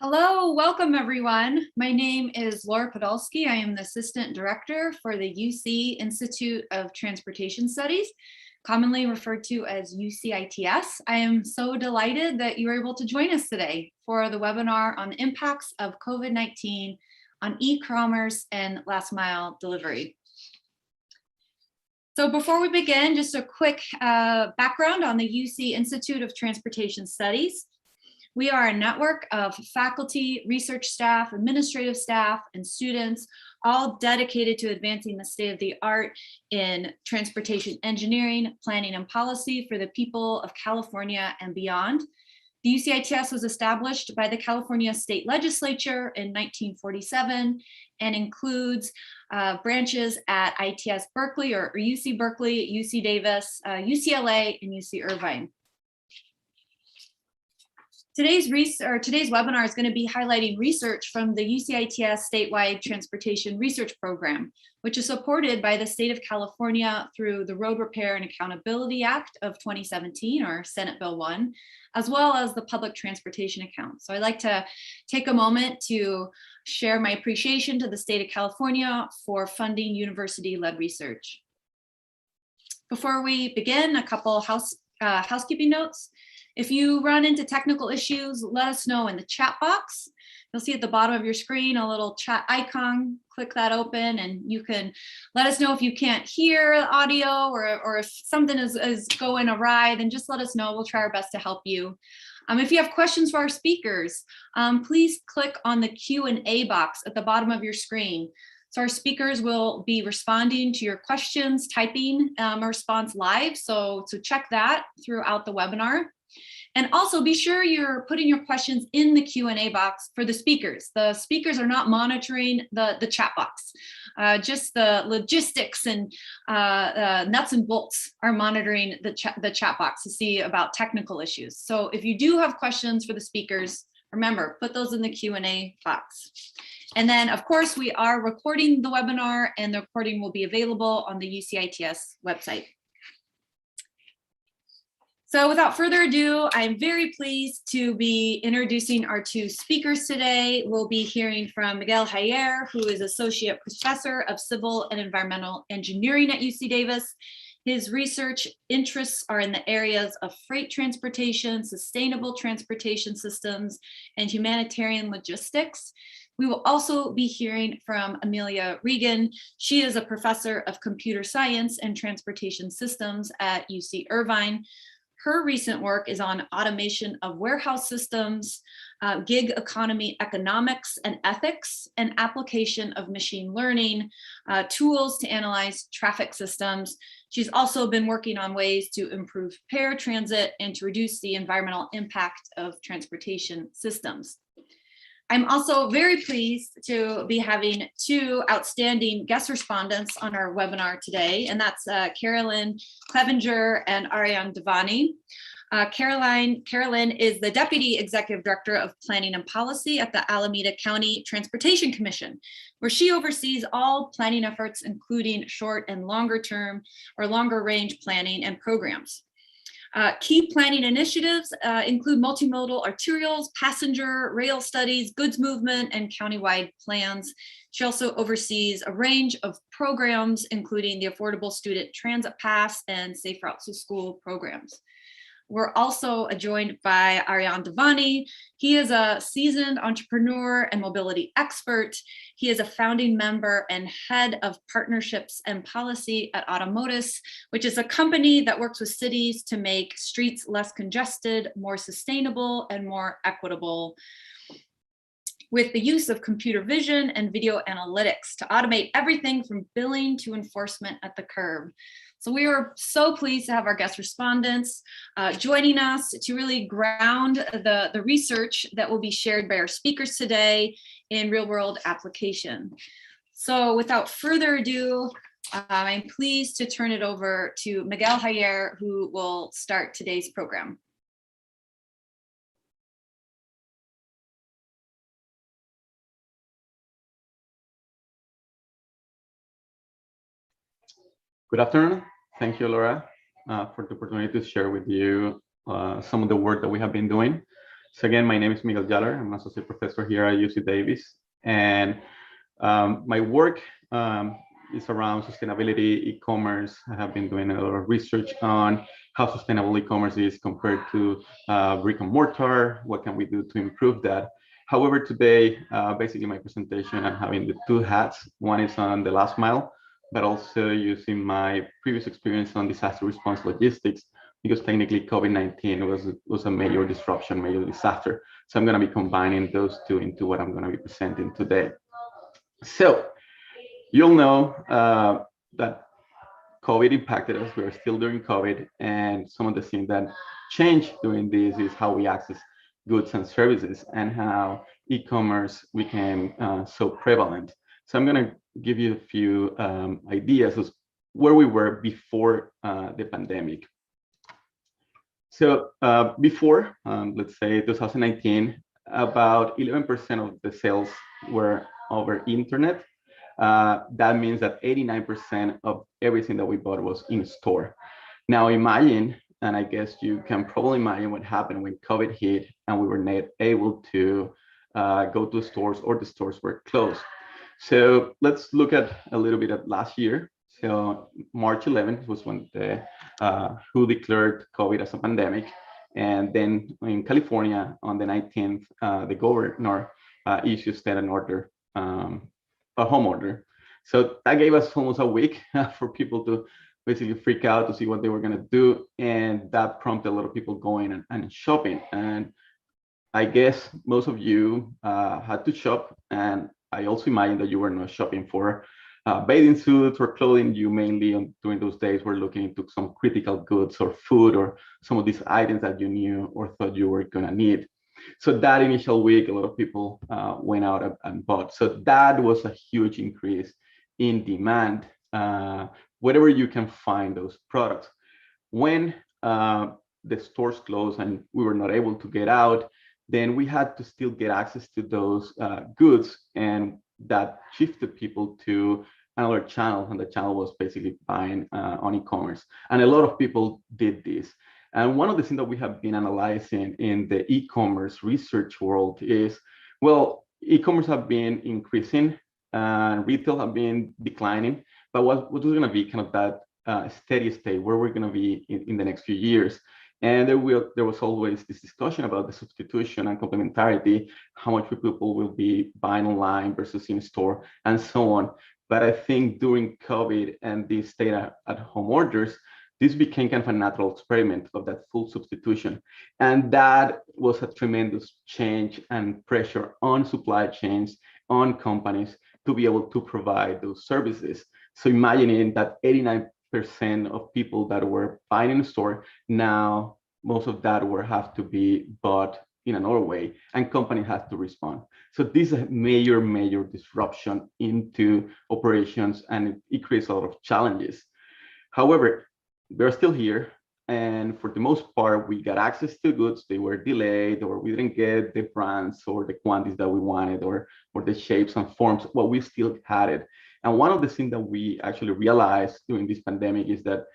Hello, welcome everyone. My name is Laura Podolsky. I am the Assistant Director for the UC Institute of Transportation Studies, commonly referred to as UCITS. I am so delighted that you were able to join us today for the webinar on the impacts of COVID-19 on e-commerce and last mile delivery. So before we begin, just a quick background on the UC Institute of Transportation Studies. We are a network of faculty, research staff, administrative staff, and students, all dedicated to advancing the state of the art in transportation engineering, planning, and policy for the people of California and beyond. The UCITS was established by the California State Legislature in 1947 and includes branches at ITS Berkeley or UC Berkeley, UC Davis, UCLA, and UC Irvine. Today's webinar is going to be highlighting research from the UCITS statewide transportation research program, which is supported by the state of California through the Road Repair and Accountability Act of 2017, or Senate Bill 1, as well as the public transportation account. So I'd like to take a moment to share my appreciation to the state of California for funding university-led research. Before we begin, a couple housekeeping notes. If you run into technical issues, let us know in the chat box. You'll see at the bottom of your screen a little chat icon. Click that open and you can let us know if you can't hear the audio or if something is going awry, then just let us know. We'll try our best to help you. If you have questions for our speakers, please click on the Q&A box at the bottom of your screen. So our speakers will be responding to your questions, typing a response live. So check that throughout the webinar. And also be sure you're putting your questions in the Q&A box for the speakers. The speakers are not monitoring the chat box. Just the logistics and nuts and bolts are monitoring the chat box to see about technical issues. So if you do have questions for the speakers, remember, put those in the Q&A box. And then, of course, we are recording the webinar and the recording will be available on the UCITS website. So without further ado, I'm very pleased to be introducing our two speakers today. We'll be hearing from Miguel Jayer, who is Associate Professor of Civil and Environmental Engineering at UC Davis. His research interests are in the areas of freight transportation, sustainable transportation systems, and humanitarian logistics. We will also be hearing from Amelia Regan. She is a professor of computer science and transportation systems at UC Irvine. Her recent work is on automation of warehouse systems, gig economy economics and ethics, and application of machine learning tools to analyze traffic systems. She's also been working on ways to improve paratransit and to reduce the environmental impact of transportation systems. I'm also very pleased to be having two outstanding guest respondents on our webinar today, and that's Carolyn Clevenger and Ariane Devani. Carolyn is the Deputy Executive Director of Planning and Policy at the Alameda County Transportation Commission, where she oversees all planning efforts, including short and longer term or longer range planning and programs. Key planning initiatives include multimodal arterials, passenger rail studies, goods movement, and countywide plans. She also oversees a range of programs, including the Affordable Student Transit Pass and Safe Routes to School programs. We're also joined by Ariane Devani. He is a seasoned entrepreneur and mobility expert. He is a founding member and head of partnerships and policy at Automotives, which is a company that works with cities to make streets less congested, more sustainable, and more equitable, with the use of computer vision and video analytics to automate everything from billing to enforcement at the curb. So we are so pleased to have our guest respondents joining us to really ground the research that will be shared by our speakers today in real world application. So without further ado, I'm pleased to turn it over to Miguel Jayer, who will start today's program. Good afternoon. Thank you, Laura, for the opportunity to share with you some of the work that we have been doing. So again, my name is Miguel Jaller. I'm an associate professor here at UC Davis, and my work is around sustainability, e-commerce. I have been doing a lot of research on how sustainable e-commerce is compared to brick and mortar. What can we do to improve that? However, today, basically my presentation, I'm having the two hats. One is on the last mile, but also using my previous experience on disaster response logistics, because technically COVID-19 was a major disruption, major disaster. So I'm going to be combining those two into what I'm going to be presenting today. So you'll know that COVID impacted us. We're still during COVID, and some of the things that changed during this is how we access goods and services and how e-commerce became so prevalent. So I'm going to give you a few ideas of where we were before the pandemic. So before, let's say 2019, about 11% of the sales were over internet. That means that 89% of everything that we bought was in store. Now imagine, and I guess you can probably imagine what happened when COVID hit and we were not able to go to stores, or the stores were closed. So let's look at a little bit at last year. So March 11th was when the WHO declared COVID as a pandemic. And then in California on the 19th, the governor issued an order, a home order. So that gave us almost a week for people to basically freak out to see what they were going to do. And that prompted a lot of people going and shopping. And I guess most of you had to shop. And I also imagine that you were not shopping for bathing suits or clothing. You mainly during those days were looking into some critical goods or food or some of these items that you knew or thought you were going to need. So that initial week, a lot of people went out and bought. So that was a huge increase in demand, wherever you can find those products. When the stores closed and we were not able to get out, then we had to still get access to those goods, and that shifted people to another channel, and the channel was basically buying on e-commerce. And a lot of people did this. And one of the things that we have been analyzing in the e-commerce research world is, well, e-commerce have been increasing and retail have been declining, but what was going to be kind of that steady state, where we're going to be in the next few years. And there was always this discussion about the substitution and complementarity, how much people will be buying online versus in store, and so on. But I think during COVID and these stay-at-home orders, this became kind of a natural experiment of that full substitution. And that was a tremendous change and pressure on supply chains, on companies to be able to provide those services. So imagining that 89% of people that were buying in the store, now most of that will have to be bought in another way, and companies have to respond. So this is a major disruption into operations, and it creates a lot of challenges. However, we're still here, and for the most part, we got access to goods. They were delayed, or we didn't get the brands or the quantities that we wanted, or the shapes and forms. Well, we still had it. And one of the things that we actually realized during this pandemic is that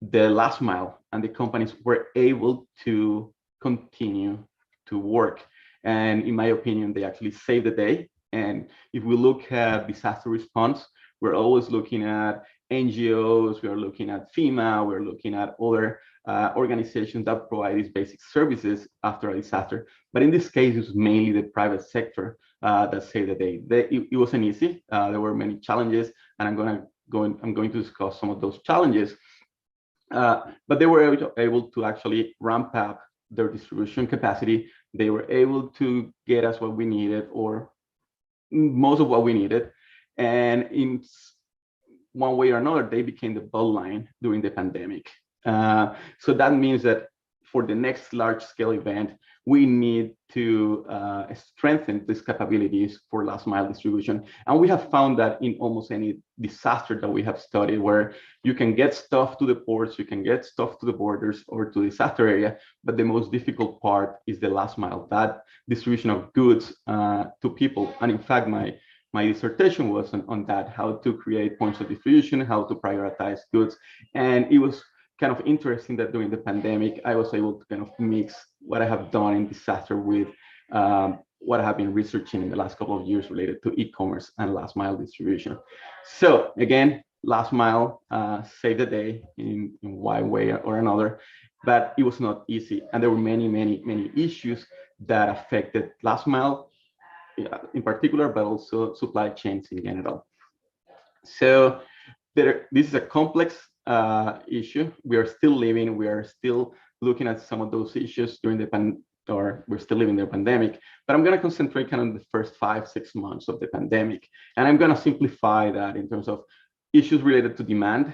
the last mile and the companies were able to continue to work. And in my opinion, they actually saved the day. And if we look at disaster response, we're always looking at NGOs, we are looking at FEMA, we're looking at other organizations that provide these basic services after a disaster. But in this case, it was mainly the private sector that saved the day. It wasn't easy. There were many challenges, and I'm going to discuss some of those challenges. But they were able to actually ramp up their distribution capacity. They were able to get us what we needed, or most of what we needed. And in one way or another, they became the bottom line during the pandemic. So that means that for the next large scale event, we need to strengthen these capabilities for last mile distribution. And we have found that in almost any disaster that we have studied, where you can get stuff to the ports, you can get stuff to the borders or to the disaster area, but the most difficult part is the last mile, that distribution of goods to people. And in fact, my dissertation was on that, how to create points of distribution, how to prioritize goods. And it was kind of interesting that during the pandemic, I was able to kind of mix what I have done in disaster with what I have been researching in the last couple of years related to e-commerce and last mile distribution. So again, last mile saved the day in one way or another, but it was not easy. And there were many issues that affected last mile in particular, but also supply chains in general. So this is a complex issue. We are still living, we are still looking at some of those issues during the we're still living the pandemic, but I'm going to concentrate kind of on the first 5-6 months of the pandemic. And I'm going to simplify that in terms of issues related to demand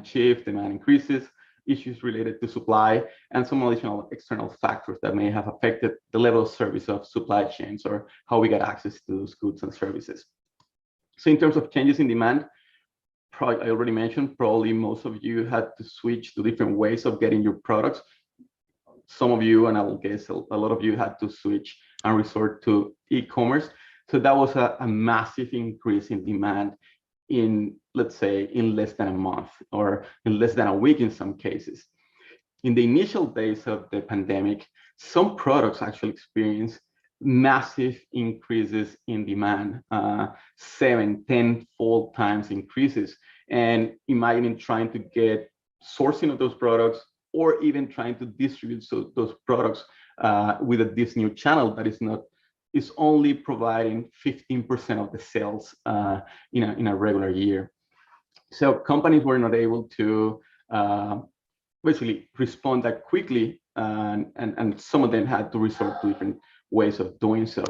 shift, demand increases, issues related to supply, and some additional external factors that may have affected the level of service of supply chains or how we get access to those goods and services. So in terms of changes in demand, I already mentioned, probably most of you had to switch to different ways of getting your products. Some of you, and I will guess a lot of you, had to switch and resort to e-commerce. So that was a massive increase in demand in, let's say, in less than a month or in less than a week in some cases. In the initial days of the pandemic, some products actually experienced massive increases in demand, 7-10-fold times increases. And imagine trying to get sourcing of those products or even trying to distribute those products with this new channel that is only providing 15% of the sales in a regular year. So companies were not able to basically respond that quickly, and some of them had to resort to different ways of doing so.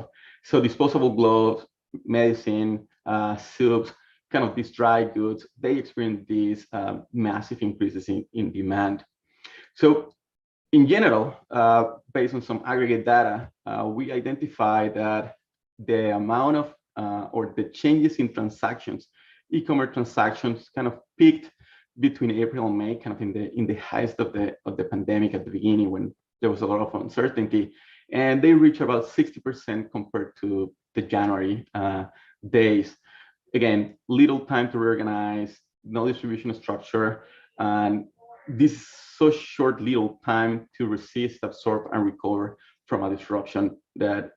So disposable gloves, medicine, soups, kind of these dry goods, they experienced these massive increases in demand. So in general, based on some aggregate data, we identified that the amount of or the changes in transactions, e-commerce transactions, kind of peaked between April and May, kind of in the highest of the pandemic at the beginning, when there was a lot of uncertainty, and they reached about 60% compared to the January days. Again, little time to reorganize, no distribution structure, and this so short little time to resist, absorb, and recover from a disruption that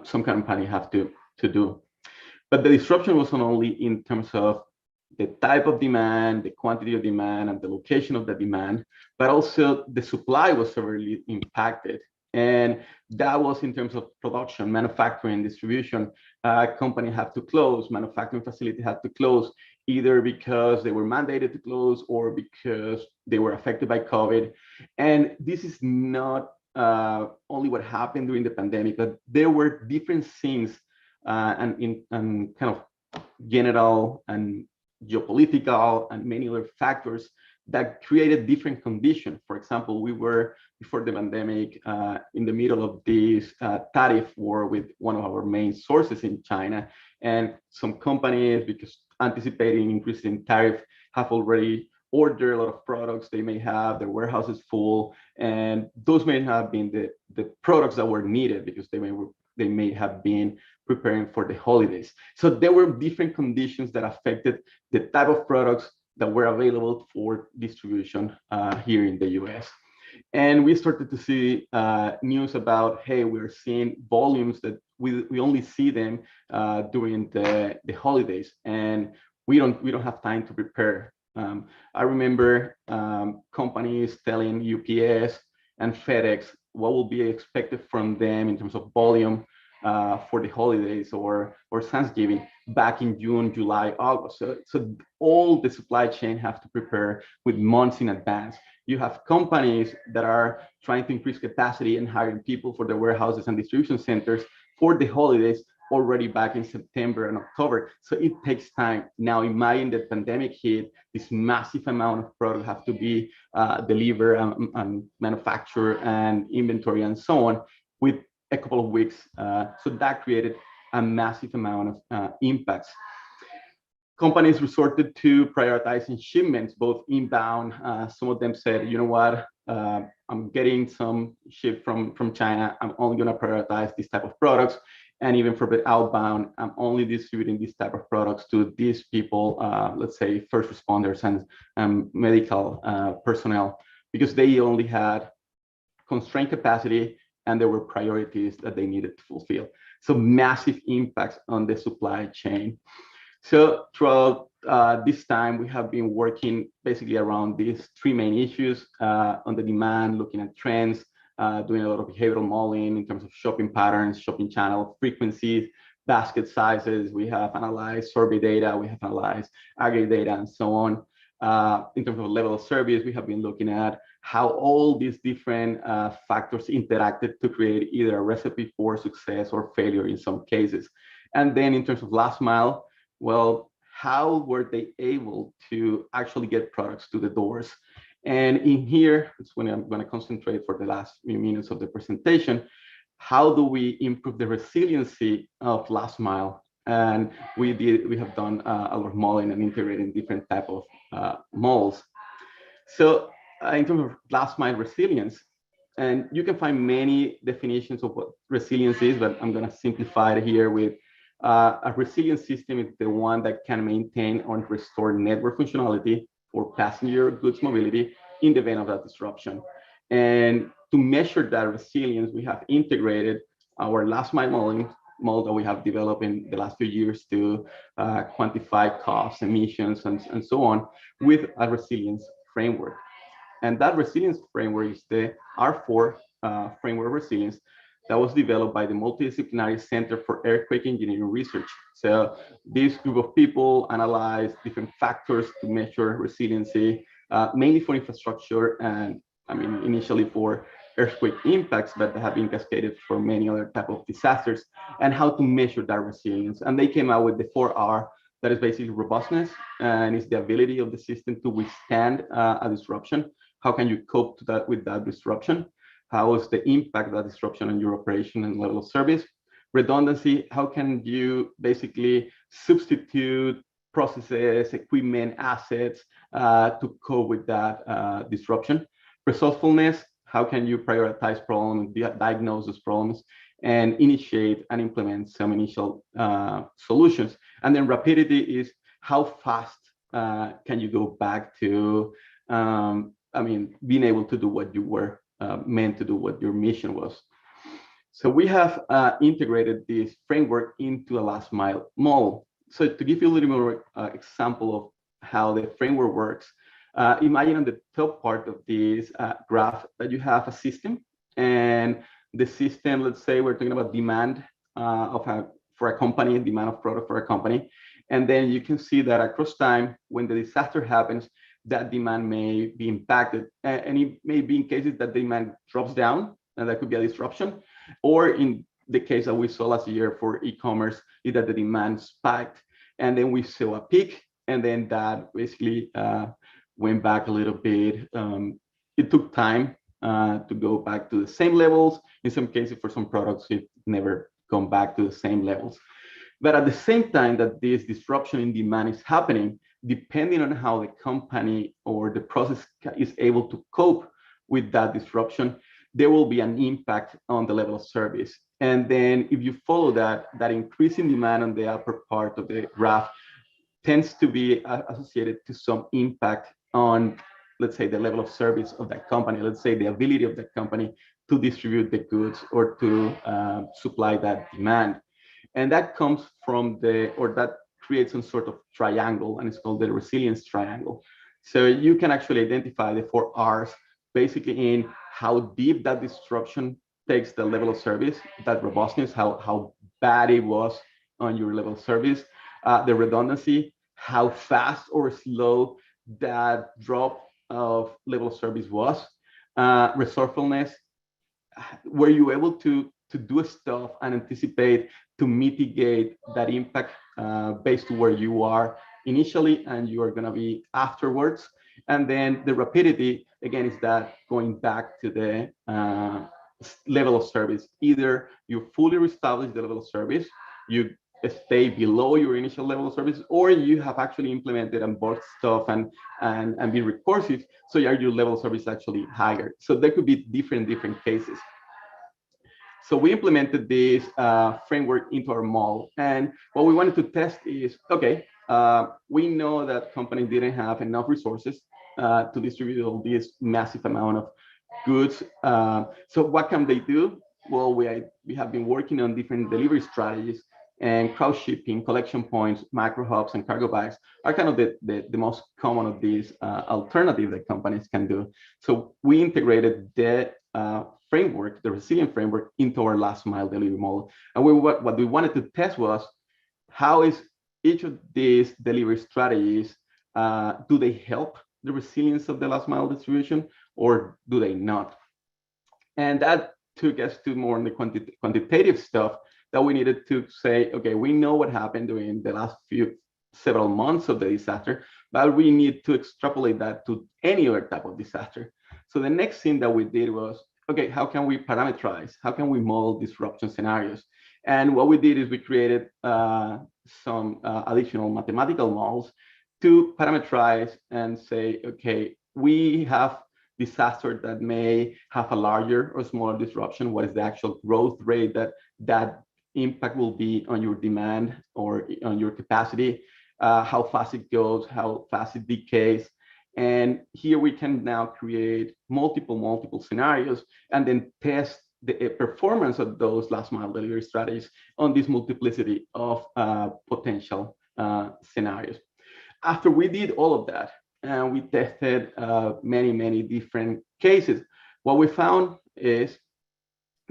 some company have to do. But the disruption was not only in terms of the type of demand, the quantity of demand, and the location of the demand, but also the supply was severely impacted. And that was in terms of production, manufacturing, distribution. Company had to close, manufacturing facility had to close, either because they were mandated to close or because they were affected by COVID. And this is not only what happened during the pandemic, but there were different things and kind of general and geopolitical and many other factors that created different conditions. For example, we were, before the pandemic, in the middle of this tariff war with one of our main sources in China. And some companies, because anticipating increase in tariff, have already ordered a lot of products. They may have their warehouses full, and those may have been the products that were needed because they may have been preparing for the holidays. So there were different conditions that affected the type of products that were available for distribution here in the US. And we started to see news about, hey, we're seeing volumes that we only see them during the holidays, and we don't have time to prepare. I remember companies telling UPS and FedEx what will be expected from them in terms of volume for the holidays or Thanksgiving back in June, July, August. So all the supply chain have to prepare with months in advance. You have companies that are trying to increase capacity and hiring people for their warehouses and distribution centers for the holidays already back in September and October. So it takes time. Now imagine the pandemic hit, this massive amount of product have to be delivered and manufactured and inventory and so on with a couple of weeks. So that created a massive amount of impacts. Companies resorted to prioritizing shipments, both inbound. Some of them said, you know what, I'm getting some ship from China. I'm only going to prioritize this type of products. And even for the outbound, I'm only distributing this type of products to these people, let's say first responders and medical personnel, because they only had constrained capacity, and there were priorities that they needed to fulfill. So massive impacts on the supply chain. So throughout this time, we have been working basically around these three main issues on the demand, looking at trends, doing a lot of behavioral modeling in terms of shopping patterns, shopping channel frequencies, basket sizes. We have analyzed survey data, we have analyzed aggregate data, and so on. In terms of level of service, we have been looking at how all these different factors interacted to create either a recipe for success or failure in some cases. And then in terms of last mile, well, how were they able to actually get products to the doors? And in here, it's when I'm going to concentrate for the last few minutes of the presentation. How do we improve the resiliency of last mile? And we have done a lot of modeling and integrating different type of models. So in terms of last mile resilience, and you can find many definitions of what resilience is, but I'm going to simplify it here with a resilient system is the one that can maintain and restore network functionality for passenger goods mobility in the event of that disruption. And to measure that resilience, we have integrated our last mile modeling model that we have developed in the last few years to quantify costs, emissions, and so on with a resilience framework. And that resilience framework is the R4 framework resilience that was developed by the Multidisciplinary Center for Earthquake Engineering Research. So this group of people analyzed different factors to measure resiliency, mainly for infrastructure and initially for earthquake impacts, but have been cascaded for many other type of disasters, and how to measure that resilience. And they came out with the 4R, that is basically robustness, and it's the ability of the system to withstand a disruption. How can you cope with that disruption? How is the impact of that disruption on your operation and level of service? Redundancy, how can you basically substitute processes, equipment, assets to cope with that disruption? Resourcefulness, how can you prioritize problems, diagnose those problems, and initiate and implement some initial solutions? And then rapidity is how fast can you go back to being able to do what you were meant to do, what your mission was. So we have integrated this framework into a last mile model. So to give you a little more example of how the framework works, imagine on the top part of this graph that you have a system, and the system, let's say we're talking about demand for a company, demand of product for a company. And then you can see that across time, when the disaster happens, that demand may be impacted. And it may be in cases that demand drops down, and that could be a disruption. Or in the case that we saw last year for e-commerce, is that the demand spiked, and then we saw a peak, and then that basically went back a little bit. It took time to go back to the same levels. In some cases, for some products, it never gone back to the same levels. But at the same time that this disruption in demand is happening, depending on how the company or the process is able to cope with that disruption, there will be an impact on the level of service. And then if you follow that increasing demand on the upper part of the graph tends to be associated to some impact on, let's say, the level of service of that company, let's say the ability of that company to distribute the goods or to supply that demand. And that comes from that creates some sort of triangle, and it's called the resilience triangle. So you can actually identify the 4 R's basically in how deep that disruption takes the level of service, that robustness, how bad it was on your level of service, the redundancy, how fast or slow that drop of level of service was, resourcefulness, were you able to do stuff and anticipate to mitigate that impact based to where you are initially and you are going to be afterwards. And then the rapidity, again, is that going back to the level of service. Either you fully reestablish the level of service, you stay below your initial level of service, or you have actually implemented and bought stuff and be recursive, so your level of service actually higher. So there could be different cases. So we implemented this framework into our model, and what we wanted to test is, okay, we know that companies didn't have enough resources to distribute all this massive amount of goods. So what can they do? Well, we have been working on different delivery strategies, and crowd shipping, collection points, micro hubs, and cargo bags are kind of the most common of these alternatives that companies can do. So we integrated the framework, the resilient framework, into our last mile delivery model. And what we wanted to test was, how is each of these delivery strategies, do they help the resilience of the last mile distribution, or do they not? And that took us to more on the quantitative stuff, that we needed to say, okay, we know what happened during the last several months of the disaster, but we need to extrapolate that to any other type of disaster. So the next thing that we did was, okay, how can we parameterize? How can we model disruption scenarios? And what we did is we created some additional mathematical models to parameterize and say, okay, we have disaster that may have a larger or smaller disruption. What is the actual growth rate that impact will be on your demand or on your capacity? How fast it goes, how fast it decays. And here we can now create multiple scenarios and then test the performance of those last mile delivery strategies on this multiplicity of potential scenarios. After we did all of that, and we tested many different cases, what we found is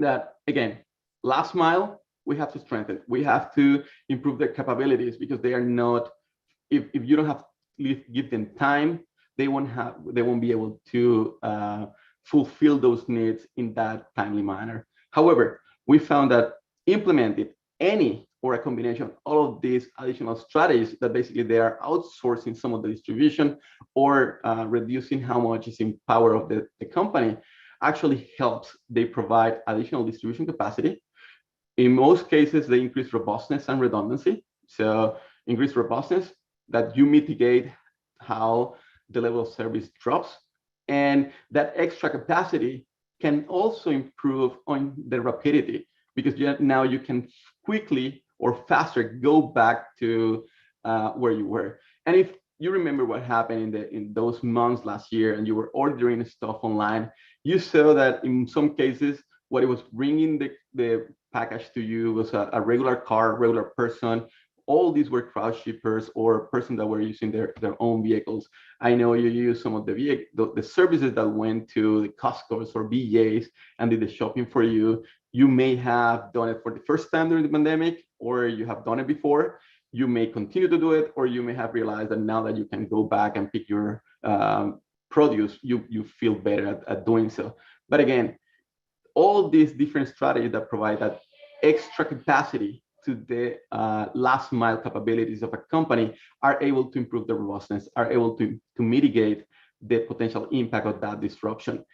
that, again, last mile, we have to strengthen. We have to improve their capabilities, because they are not, if you don't have give them time, they won't be able to fulfill those needs in that timely manner. However, we found that implementing any or a combination of all of these additional strategies, that basically they are outsourcing some of the distribution or reducing how much is in power of the company, actually helps. They provide additional distribution capacity. In most cases, they increase robustness and redundancy. So increase robustness, that you mitigate how the level of service drops. And that extra capacity can also improve on the rapidity, because now you can quickly or faster go back to where you were. And if you remember what happened in those months last year, and you were ordering stuff online, you saw that in some cases, what it was bringing the package to you was a regular car, regular person. All these were crowd shippers or persons that were using their own vehicles. I know you use some of the services that went to the Costco's or BJ's and did the shopping for you. You may have done it for the first time during the pandemic, or you have done it before. You may continue to do it, or you may have realized that now that you can go back and pick your produce, you feel better at doing so. But again, all these different strategies that provide that extra capacity to the last mile capabilities of a company are able to improve the robustness, are able to mitigate the potential impact of that disruption.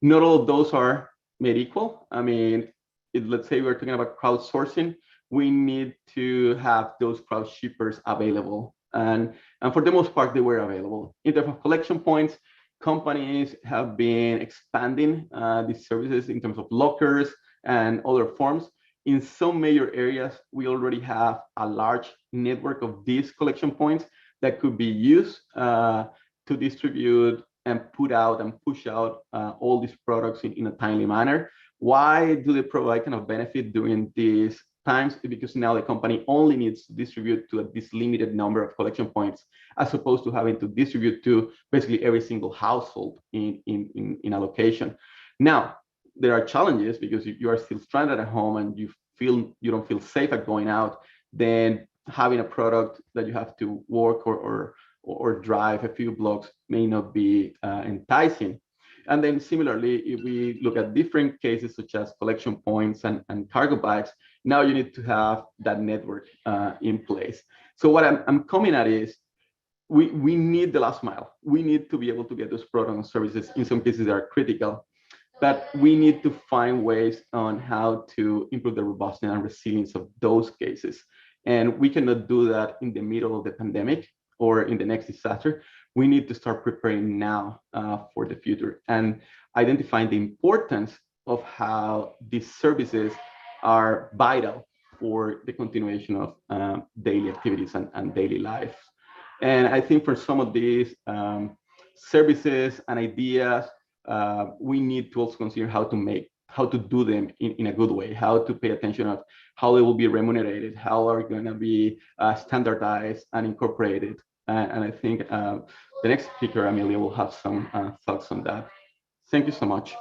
Not all of those are made equal. I mean, let's say we're talking about crowdsourcing, we need to have those crowd shippers available. And for the most part, they were available. In terms of collection points, companies have been expanding these services in terms of lockers and other forms. In some major areas, we already have a large network of these collection points that could be used to distribute and put out and push out all these products in a timely manner. Why do they provide kind of benefit during these times? Because now the company only needs to distribute to this limited number of collection points, as opposed to having to distribute to basically every single household in a location. Now, there are challenges, because if you are still stranded at home and you don't feel safe at going out, then having a product that you have to work or drive a few blocks may not be enticing. And then similarly, if we look at different cases such as collection points and cargo bags, now you need to have that network in place. So what I'm coming at is, we need the last mile. We need to be able to get those products and services. In some cases, they are critical, but we need to find ways on how to improve the robustness and resilience of those cases. And we cannot do that in the middle of the pandemic or in the next disaster. We need to start preparing now for the future and identifying the importance of how these services are vital for the continuation of daily activities and daily life. And I think for some of these services and ideas, we need to also consider how to do them in a good way, how to pay attention of how they will be remunerated, how are going to be standardized and incorporated. And I think the next speaker, Amelia, will have some thoughts on that. Thank you so much.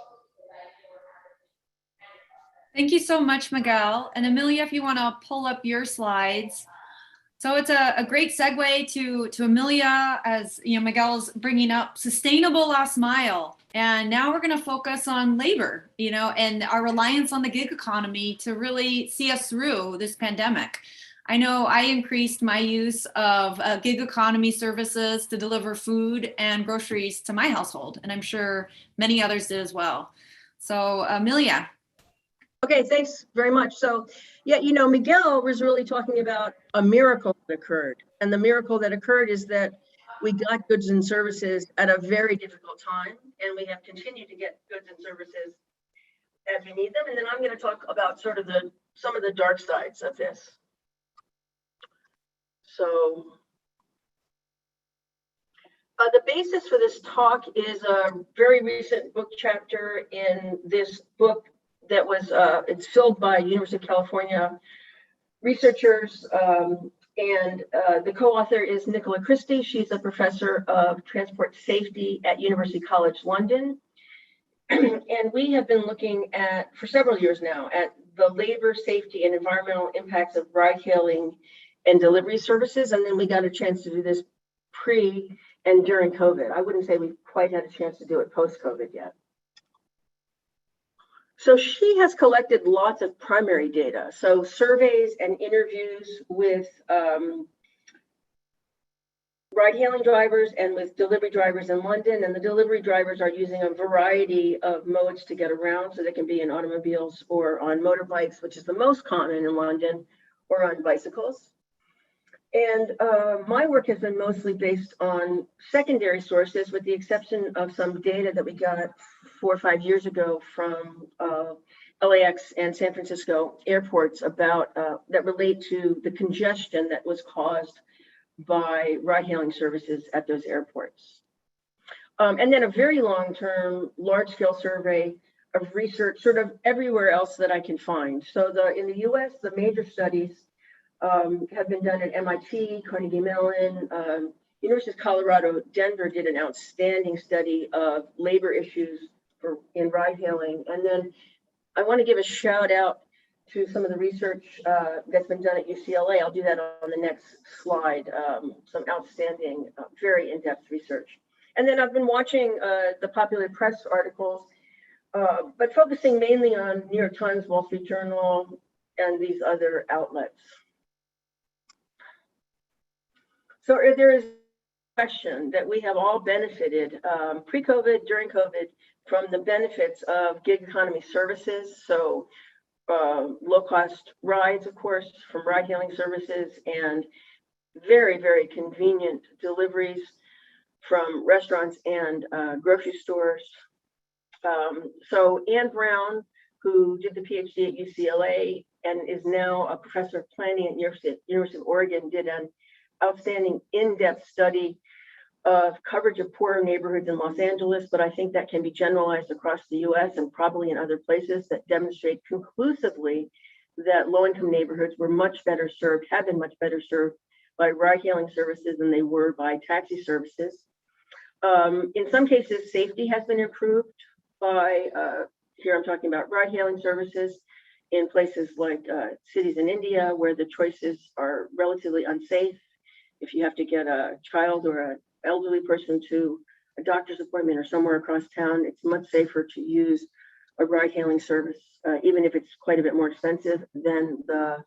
Thank you so much, Miguel. And Amelia, if you want to pull up your slides. So it's a great segue to Amelia, as you know, Miguel's bringing up sustainable last mile. And now we're going to focus on labor, you know, and our reliance on the gig economy to really see us through this pandemic. I know I increased my use of gig economy services to deliver food and groceries to my household, and I'm sure many others did as well. So Amelia. Okay, thanks very much. So, yeah, you know, Miguel was really talking about a miracle that occurred. And the miracle that occurred is that we got goods and services at a very difficult time, and we have continued to get goods and services as we need them. And then I'm going to talk about sort of some of the dark sides of this. So the basis for this talk is a very recent book chapter in this book that was, it's filled by University of California researchers, and the co-author is Nicola Christie. She's a professor of transport safety at University College London. And we have been looking at, for several years now, at the labor, safety, and environmental impacts of ride-hailing and delivery services. And then we got a chance to do this pre and during COVID. I wouldn't say we've quite had a chance to do it post-COVID yet. So she has collected lots of primary data. So surveys and interviews with ride-hailing drivers and with delivery drivers in London. And the delivery drivers are using a variety of modes to get around. So they can be in automobiles or on motorbikes, which is the most common in London, or on bicycles. And my work has been mostly based on secondary sources, with the exception of some data that we got 4 or 5 years ago from LAX and San Francisco airports about that relate to the congestion that was caused by ride-hailing services at those airports. And then a very long-term, large-scale survey of research sort of everywhere else that I can find. So in the US, the major studies have been done at MIT, Carnegie Mellon, University of Colorado, Denver did an outstanding study of labor issues in ride hailing. And then I want to give a shout out to some of the research that's been done at UCLA. I'll do that on the next slide, some outstanding, very in-depth research. And then I've been watching the popular press articles, but focusing mainly on New York Times, Wall Street Journal, and these other outlets. So there is a question that we have all benefited pre-COVID, during COVID, from the benefits of gig economy services. So low-cost rides, of course, from ride-hailing services, and very, very convenient deliveries from restaurants and grocery stores. So Anne Brown, who did the PhD at UCLA and is now a professor of planning at University of Oregon, did an outstanding in-depth study of coverage of poorer neighborhoods in Los Angeles, but I think that can be generalized across the US and probably in other places, that demonstrate conclusively that low-income neighborhoods were much better served, have been much better served by ride-hailing services than they were by taxi services. In some cases, safety has been improved by, here I'm talking about ride-hailing services in places like cities in India, where the choices are relatively unsafe. If you have to get a child or an elderly person to a doctor's appointment or somewhere across town, it's much safer to use a ride-hailing service, even if it's quite a bit more expensive than the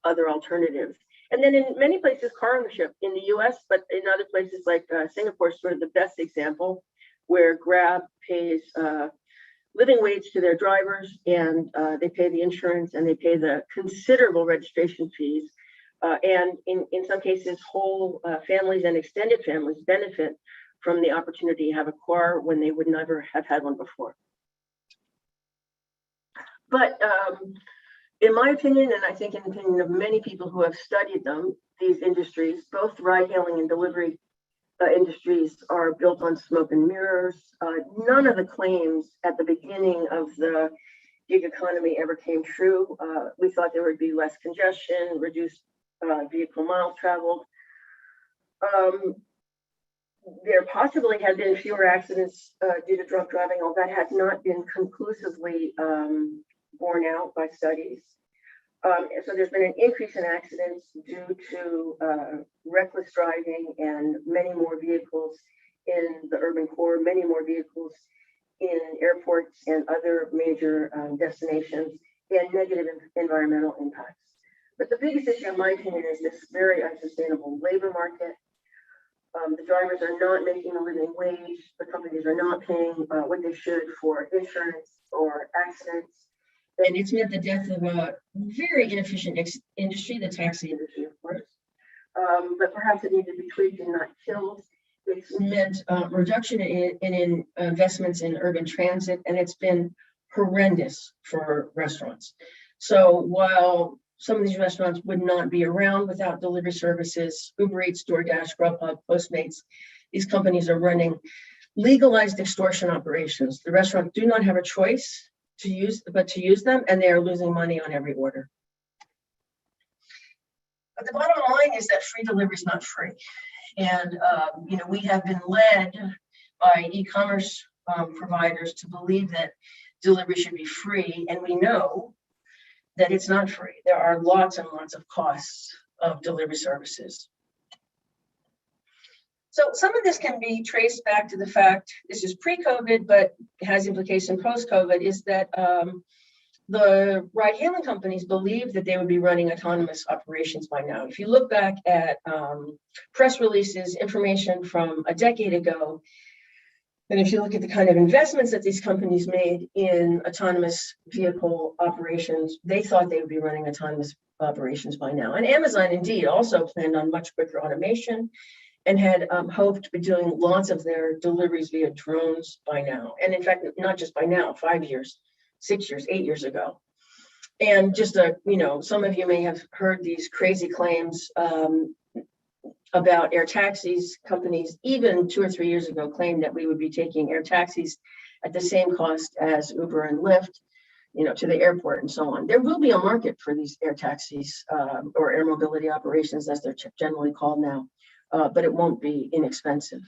other alternatives. And then in many places, car ownership in the US, but in other places like Singapore is sort of the best example, where Grab pays living wage to their drivers, and they pay the insurance, and they pay the considerable registration fees. And in some cases, whole families and extended families benefit from the opportunity to have a car when they would never have had one before. But in my opinion, and I think in the opinion of many people who have studied them, these industries, both ride-hailing and delivery, industries are built on smoke and mirrors. None of the claims at the beginning of the gig economy ever came true. We thought there would be less congestion, reduced vehicle miles traveled. There possibly had been fewer accidents due to drunk driving, although that has not been conclusively borne out by studies. So there's been an increase in accidents due to reckless driving and many more vehicles in the urban core, many more vehicles in airports and other major destinations, and negative environmental impacts. But the biggest issue, in my opinion, is this very unsustainable labor market. The drivers are not making a living wage. The companies are not paying what they should for insurance or accidents. And it's meant the death of a very inefficient industry, the taxi industry, of course. But perhaps it needs to be tweaked and not killed. It's meant reduction in investments in urban transit, and it's been horrendous for restaurants. So while some of these restaurants would not be around without delivery services, Uber Eats, DoorDash, Grubhub, Postmates, these companies are running legalized extortion operations. The restaurants do not have a choice to use them, and they are losing money on every order. But the bottom line is that free delivery is not free. And we have been led by e-commerce providers to believe that delivery should be free, and we know that it's not free. There are lots and lots of costs of delivery services. So some of this can be traced back to the fact, this is pre-COVID, but has implication post-COVID, is that the ride-hailing companies believed that they would be running autonomous operations by now. If you look back at press releases, information from a decade ago, and if you look at the kind of investments that these companies made in autonomous vehicle operations, they thought they would be running autonomous operations by now. And Amazon, indeed, also planned on much quicker automation and had hoped to be doing lots of their deliveries via drones by now. And in fact, not just by now, 5 years, 6 years, 8 years ago. And just, some of you may have heard these crazy claims about air taxis. Companies, even 2 or 3 years ago, claimed that we would be taking air taxis at the same cost as Uber and Lyft, to the airport and so on. There will be a market for these air taxis or air mobility operations, as they're generally called now, but it won't be inexpensive,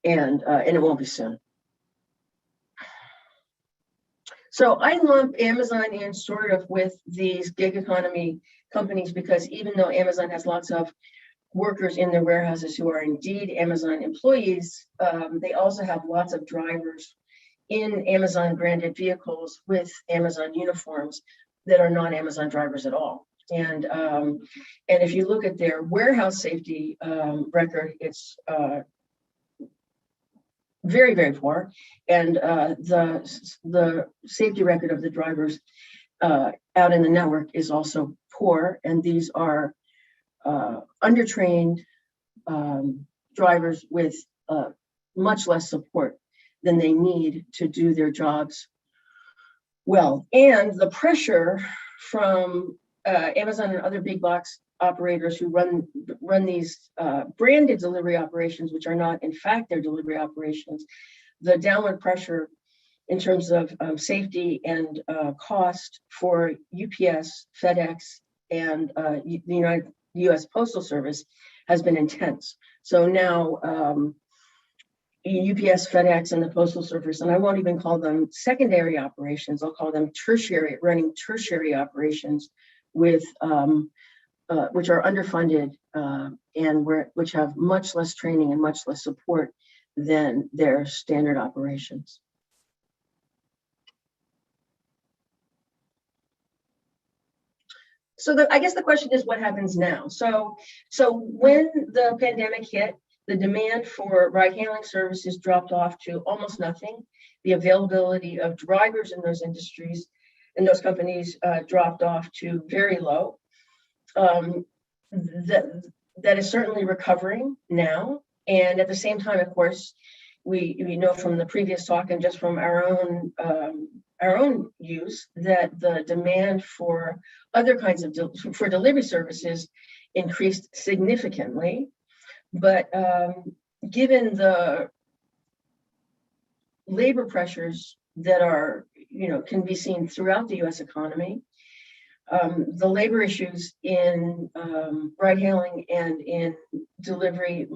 and it won't be soon. So I lump Amazon in sort of with these gig economy companies, because even though Amazon has lots of workers in their warehouses who are indeed Amazon employees, they also have lots of drivers in Amazon branded vehicles with Amazon uniforms that are not Amazon drivers at all. And if you look at their warehouse safety record, it's very, very poor. And the safety record of the drivers out in the network is also poor. And these are undertrained drivers with much less support than they need to do their jobs well. And the pressure from Amazon and other big box operators who run these branded delivery operations, which are not in fact their delivery operations, the downward pressure in terms of safety and cost for UPS, FedEx, and the US Postal Service has been intense. So now UPS, FedEx, and the Postal Service, and I won't even call them secondary operations, I'll call them running tertiary operations with which are underfunded and which have much less training and much less support than their standard operations. So I guess the question is, what happens now? So when the pandemic hit, the demand for ride-hailing services dropped off to almost nothing. The availability of drivers in those industries and those companies dropped off to very low. That is certainly recovering now. And at the same time, of course, we know from the previous talk and just from our own use that the demand for other kinds of for delivery services increased significantly. But given the labor pressures that are, can be seen throughout the U.S. economy, the labor issues in ride hailing and in delivery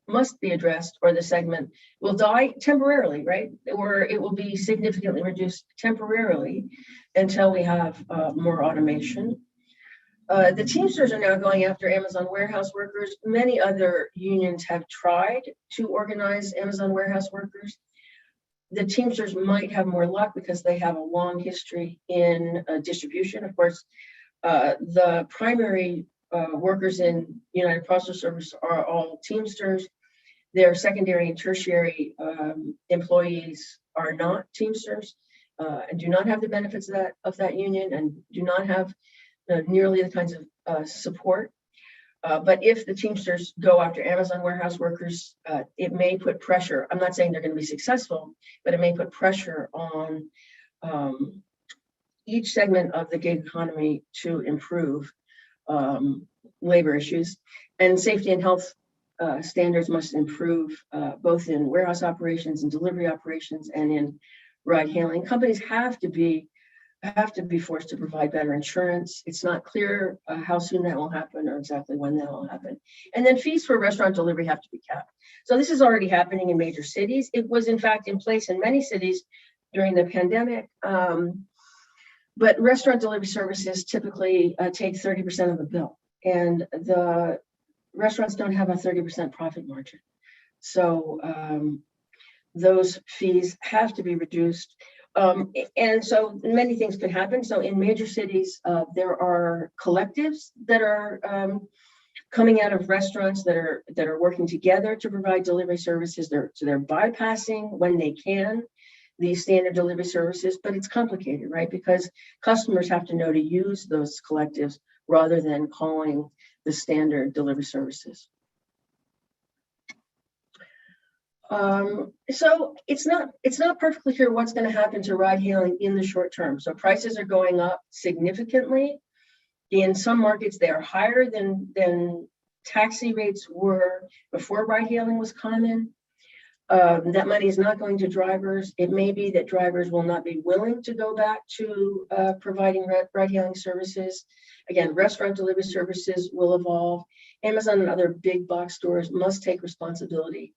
must be addressed, or the segment will die temporarily, right? Or it will be significantly reduced temporarily until we have more automation. The Teamsters are now going after Amazon warehouse workers. Many other unions have tried to organize Amazon warehouse workers. The Teamsters might have more luck because they have a long history in distribution. Of course, the primary workers in United Parcel Service are all Teamsters. Their secondary and tertiary employees are not Teamsters and do not have the benefits of that union and do not have nearly the kinds of support. But if the Teamsters go after Amazon warehouse workers, it may put pressure. I'm not saying they're going to be successful, but it may put pressure on each segment of the gig economy to improve labor issues. And safety and health standards must improve both in warehouse operations and delivery operations and in ride hailing. Companies have to be forced to provide better insurance. It's not clear how soon that will happen or exactly when that will happen. And then fees for restaurant delivery have to be capped. So this is already happening in major cities. It was in fact in place in many cities during the pandemic. But restaurant delivery services typically take 30% of the bill, and the restaurants don't have a 30% profit margin. So those fees have to be reduced. And so many things could happen. So in major cities, there are collectives that are coming out of restaurants that are working together to provide delivery services. They're bypassing when they can these standard delivery services, but it's complicated, right? Because customers have to know to use those collectives rather than calling the standard delivery services. So it's not perfectly clear what's going to happen to ride hailing in the short term. So prices are going up significantly. In some markets, they are higher than taxi rates were before ride hailing was common. That money is not going to drivers. It may be that drivers will not be willing to go back to providing ride hailing services. Again, restaurant delivery services will evolve. Amazon and other big box stores must take responsibility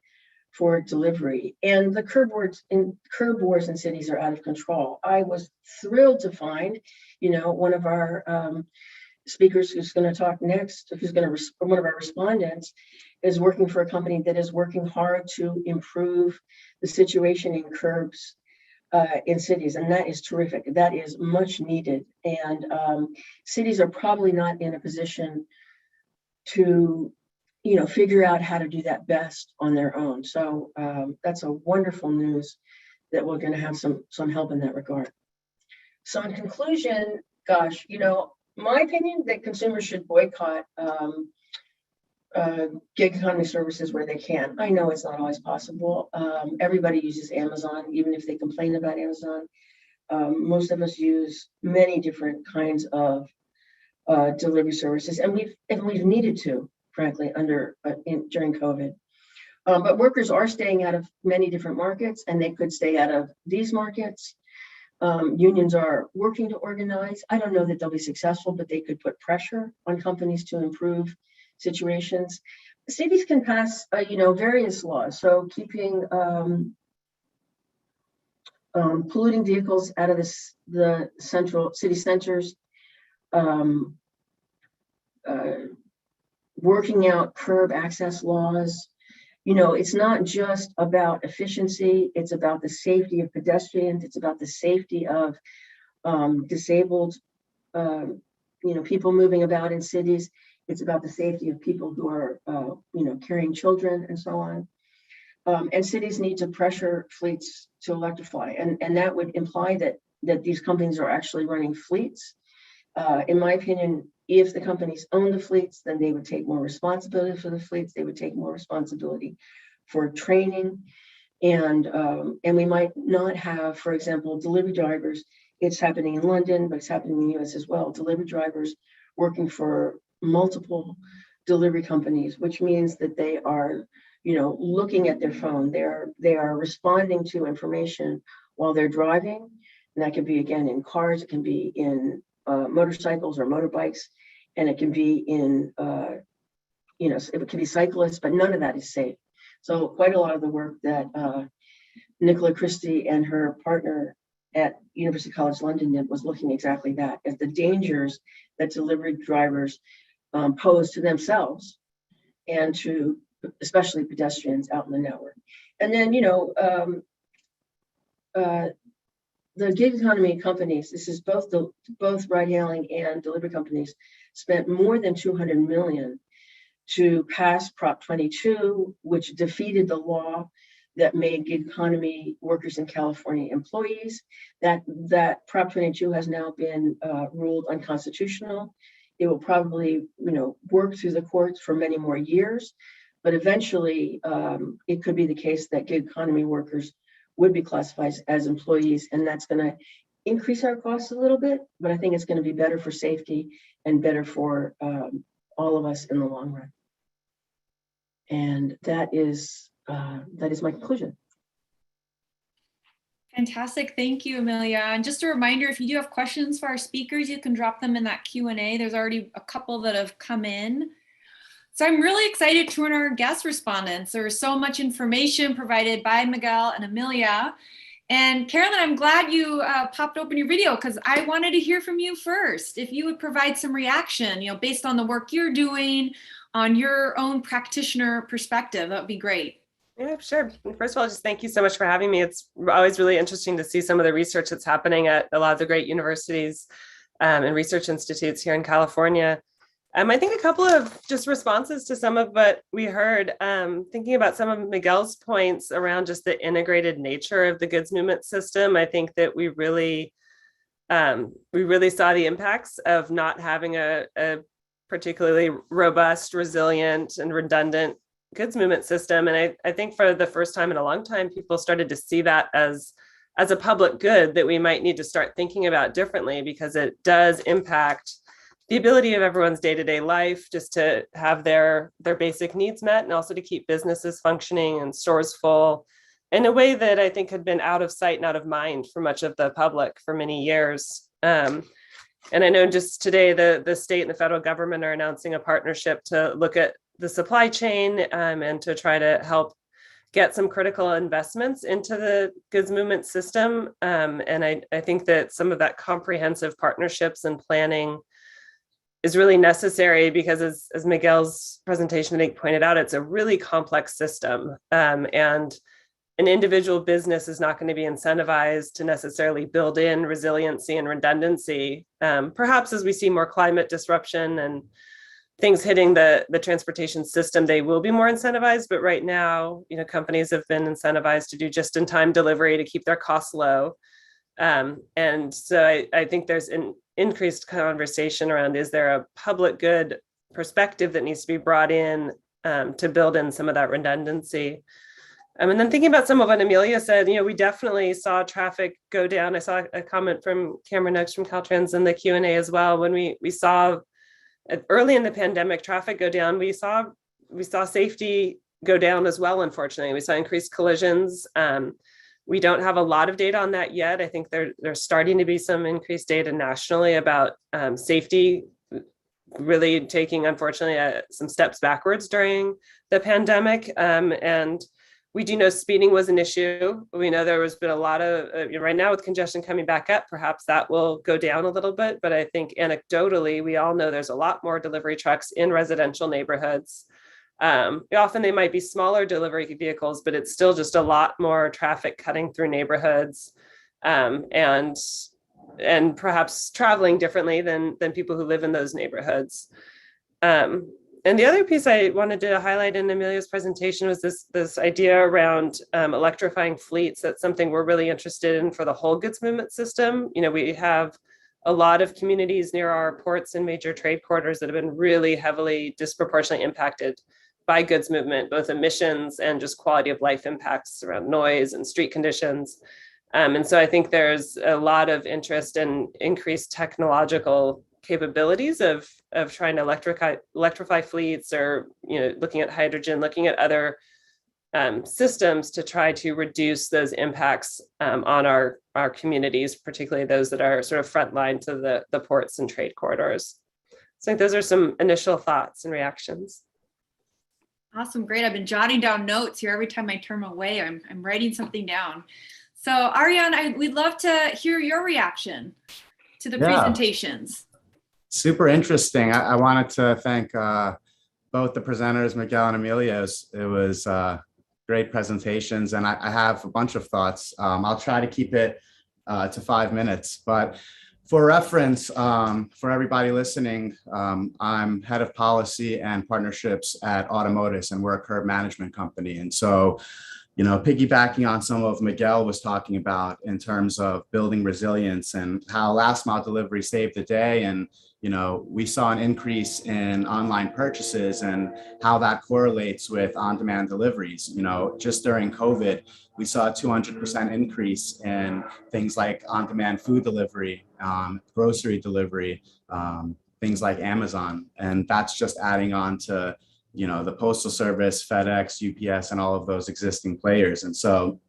for delivery. And the curb wars in cities are out of control. I was thrilled to find, one of our speakers who's going to talk next, one of our respondents is working for a company that is working hard to improve the situation in curbs in cities. And that is terrific. That is much needed. And cities are probably not in a position to figure out how to do that best on their own. So that's a wonderful news that we're going to have some help in that regard. So in conclusion, gosh, my opinion that consumers should boycott gig economy services where they can. I know it's not always possible. Everybody uses Amazon, even if they complain about Amazon. Most of us use many different kinds of delivery services, and we've needed to, frankly, during COVID. But workers are staying out of many different markets, and they could stay out of these markets. Unions are working to organize. I don't know that they'll be successful, but they could put pressure on companies to improve situations. Cities can pass, various laws. So keeping polluting vehicles out of the central city centers, working out curb access laws. It's not just about efficiency, it's about the safety of pedestrians, it's about the safety of disabled people moving about in cities. It's about the safety of people who are carrying children and so on. And cities need to pressure fleets to electrify. And that would imply that these companies are actually running fleets. In my opinion, if the companies own the fleets, then they would take more responsibility for the fleets. They would take more responsibility for training. And we might not have, for example, delivery drivers. It's happening in London, but it's happening in the US as well. Delivery drivers working for multiple delivery companies, which means that they are looking at their phone. They are responding to information while they're driving. And that can be, again, in cars, it can be in motorcycles or motorbikes, and it can be in, it can be cyclists, but none of that is safe. So quite a lot of the work that Nicola Christie and her partner at University College London did was looking exactly that, at the dangers that delivery drivers pose to themselves and to especially pedestrians out in the network. And then, the gig economy companies, this is both ride-hailing and delivery companies, spent more than $200 million to pass Prop 22, which defeated the law that made gig economy workers in California employees. That Prop 22 has now been ruled unconstitutional. It will probably, work through the courts for many more years, but eventually it could be the case that gig economy workers would be classified as employees, and that's going to increase our costs a little bit, but I think it's going to be better for safety and better for all of us in the long run. And that is my conclusion. Fantastic. Thank you, Amelia. And just a reminder, if you do have questions for our speakers, you can drop them in that Q&A. There's already a couple that have come in. So I'm really excited to turn our guest respondents. There was so much information provided by Miguel and Amelia. And Carolyn, I'm glad you popped open your video because I wanted to hear from you first. If you would provide some reaction, based on the work you're doing, on your own practitioner perspective, that would be great. Yeah, sure. First of all, just thank you so much for having me. It's always really interesting to see some of the research that's happening at a lot of the great universities and research institutes here in California. I think a couple of just responses to some of what we heard, thinking about some of Miguel's points around just the integrated nature of the goods movement system. I think that we really saw the impacts of not having a particularly robust, resilient, and redundant goods movement system. And I think for the first time in a long time, people started to see that as a public good that we might need to start thinking about differently, because it does impact the ability of everyone's day-to-day life just to have their basic needs met, and also to keep businesses functioning and stores full in a way that I think had been out of sight and out of mind for much of the public for many years. And I know just today, the state and the federal government are announcing a partnership to look at the supply chain and to try to help get some critical investments into the goods movement system. And I think that some of that comprehensive partnerships and planning is really necessary, because as Miguel's presentation, I think, pointed out, it's a really complex system. And an individual business is not going to be incentivized to necessarily build in resiliency and redundancy. Perhaps as we see more climate disruption and things hitting the transportation system, they will be more incentivized. But right now, companies have been incentivized to do just-in-time delivery to keep their costs low. And so I think there's an increased conversation around, is there a public good perspective that needs to be brought in to build in some of that redundancy? And then thinking about some of what Amelia said, we definitely saw traffic go down. I saw a comment from Cameron Oakes from Caltrans in the Q&A as well. When we saw early in the pandemic traffic go down, we saw safety go down as well, unfortunately. We saw increased collisions. We don't have a lot of data on that yet. I think there's starting to be some increased data nationally about safety really taking, unfortunately, some steps backwards during the pandemic. And we do know speeding was an issue. We know there has been a lot of, right now with congestion coming back up, perhaps that will go down a little bit. But I think anecdotally, we all know there's a lot more delivery trucks in residential neighborhoods. Often they might be smaller delivery vehicles, but it's still just a lot more traffic cutting through neighborhoods and perhaps traveling differently than people who live in those neighborhoods. And the other piece I wanted to highlight in Amelia's presentation was this idea around electrifying fleets. That's something we're really interested in for the whole goods movement system. We have a lot of communities near our ports and major trade corridors that have been really heavily disproportionately impacted by goods movement, both emissions and just quality of life impacts around noise and street conditions. And so I think there's a lot of interest in increased technological capabilities of trying to electrify fleets, or looking at hydrogen, looking at other systems to try to reduce those impacts on our communities, particularly those that are sort of frontline to the ports and trade corridors. So those are some initial thoughts and reactions. Awesome, great. I've been jotting down notes here every time I turn away. I'm writing something down. So Ariane, we'd love to hear your reaction to the presentations. Super interesting. I wanted to thank both the presenters, Miguel and Amelia. It was great presentations, and I have a bunch of thoughts. I'll try to keep it to 5 minutes, but for reference, for everybody listening, I'm head of policy and partnerships at Automotives, and we're a curb management company. And so, piggybacking on some of Miguel was talking about in terms of building resilience and how last mile delivery saved the day. And, we saw an increase in online purchases and how that correlates with on-demand deliveries. Just during COVID, we saw a 200% increase in things like on-demand food delivery, grocery delivery, things like Amazon. And that's just adding on to, the Postal Service, FedEx, UPS, and all of those existing players. And so,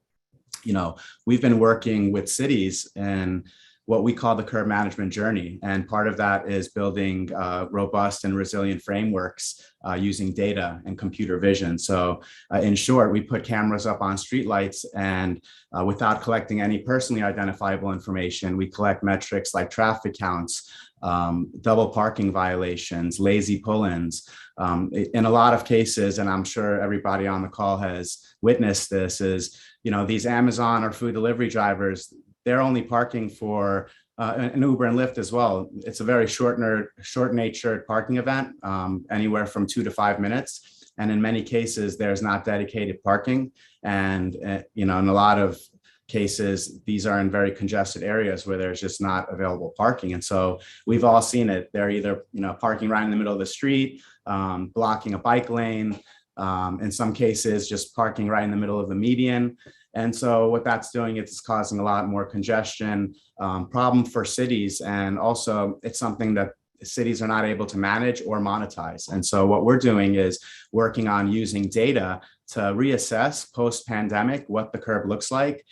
we've been working with cities in what we call the curb management journey. And part of that is building robust and resilient frameworks using data and computer vision. So in short, we put cameras up on streetlights, and without collecting any personally identifiable information, we collect metrics like traffic counts, double parking violations, lazy pull-ins. In a lot of cases, and I'm sure everybody on the call has witnessed this, is, these Amazon or food delivery drivers, they're only parking for an Uber and Lyft as well. It's a very short-natured parking event, anywhere from 2 to 5 minutes. And in many cases, there's not dedicated parking. And, in a lot of cases, these are in very congested areas where there's just not available parking. And so we've all seen it. They're either, parking right in the middle of the street, blocking a bike lane, in some cases, just parking right in the middle of the median. And so what that's doing, it's causing a lot more congestion, problem for cities. And also it's something that cities are not able to manage or monetize. And so what we're doing is working on using data to reassess post-pandemic what the curb looks like,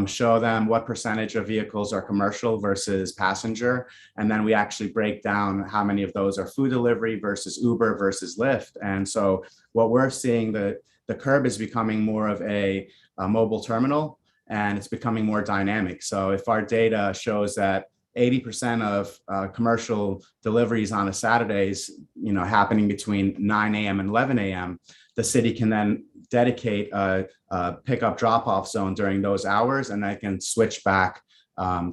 show them what percentage of vehicles are commercial versus passenger. And then we actually break down how many of those are food delivery versus Uber versus Lyft. And so what we're seeing, the curb is becoming more of a mobile terminal, and it's becoming more dynamic. So if our data shows that 80% of commercial deliveries on a Saturdays, happening between 9 a.m. and 11 a.m., the city can then dedicate a pickup drop-off zone during those hours, and they can switch back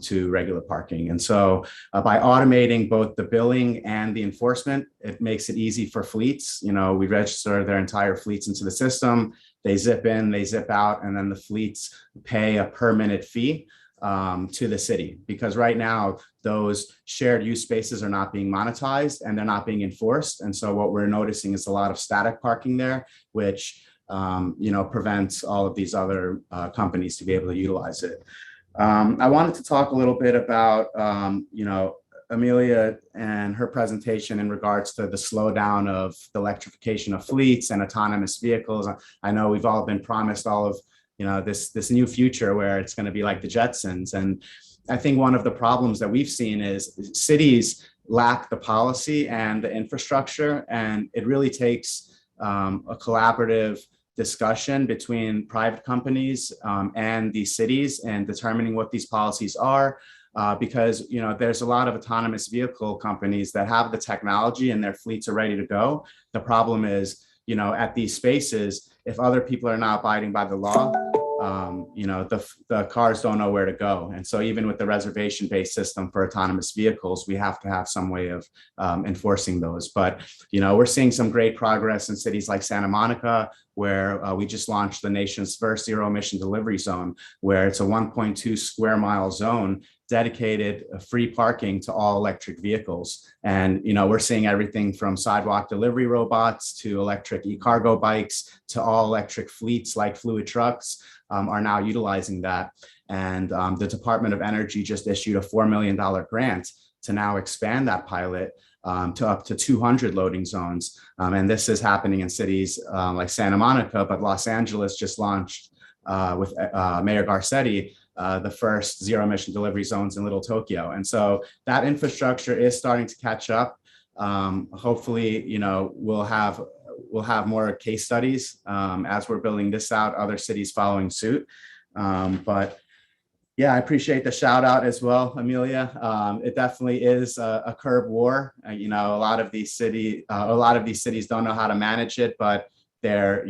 to regular parking. And so by automating both the billing and the enforcement, it makes it easy for fleets. We register their entire fleets into the system. They zip in, they zip out, and then the fleets pay a per minute fee to the city, because right now those shared use spaces are not being monetized and they're not being enforced. And so what we're noticing is a lot of static parking there, which prevents all of these other companies to be able to utilize it. I wanted to talk a little bit about Amelia and her presentation in regards to the slowdown of the electrification of fleets and autonomous vehicles. I know we've all been promised all of this new future where it's going to be like the Jetsons. And I think one of the problems that we've seen is cities lack the policy and the infrastructure, and it really takes a collaborative discussion between private companies and these cities and determining what these policies are. Because there's a lot of autonomous vehicle companies that have the technology and their fleets are ready to go. The problem is, at these spaces, if other people are not abiding by the law, the cars don't know where to go. And so even with the reservation-based system for autonomous vehicles, we have to have some way of enforcing those. But, we're seeing some great progress in cities like Santa Monica, where we just launched the nation's first zero emission delivery zone, where it's a 1.2 square mile zone dedicated free parking to all electric vehicles. And, we're seeing everything from sidewalk delivery robots to electric e-cargo bikes to all electric fleets like fluid trucks are now utilizing that. And the Department of Energy just issued a $4 million grant to now expand that pilot to up to 200 loading zones. And this is happening in cities like Santa Monica, but Los Angeles just launched with Mayor Garcetti, the first zero emission delivery zones in Little Tokyo. And so that infrastructure is starting to catch up. Hopefully, we'll have more case studies as we're building this out, other cities following suit. But yeah, I appreciate the shout out as well, Amelia. It definitely is a curb war. A lot of these cities don't know how to manage it, but they're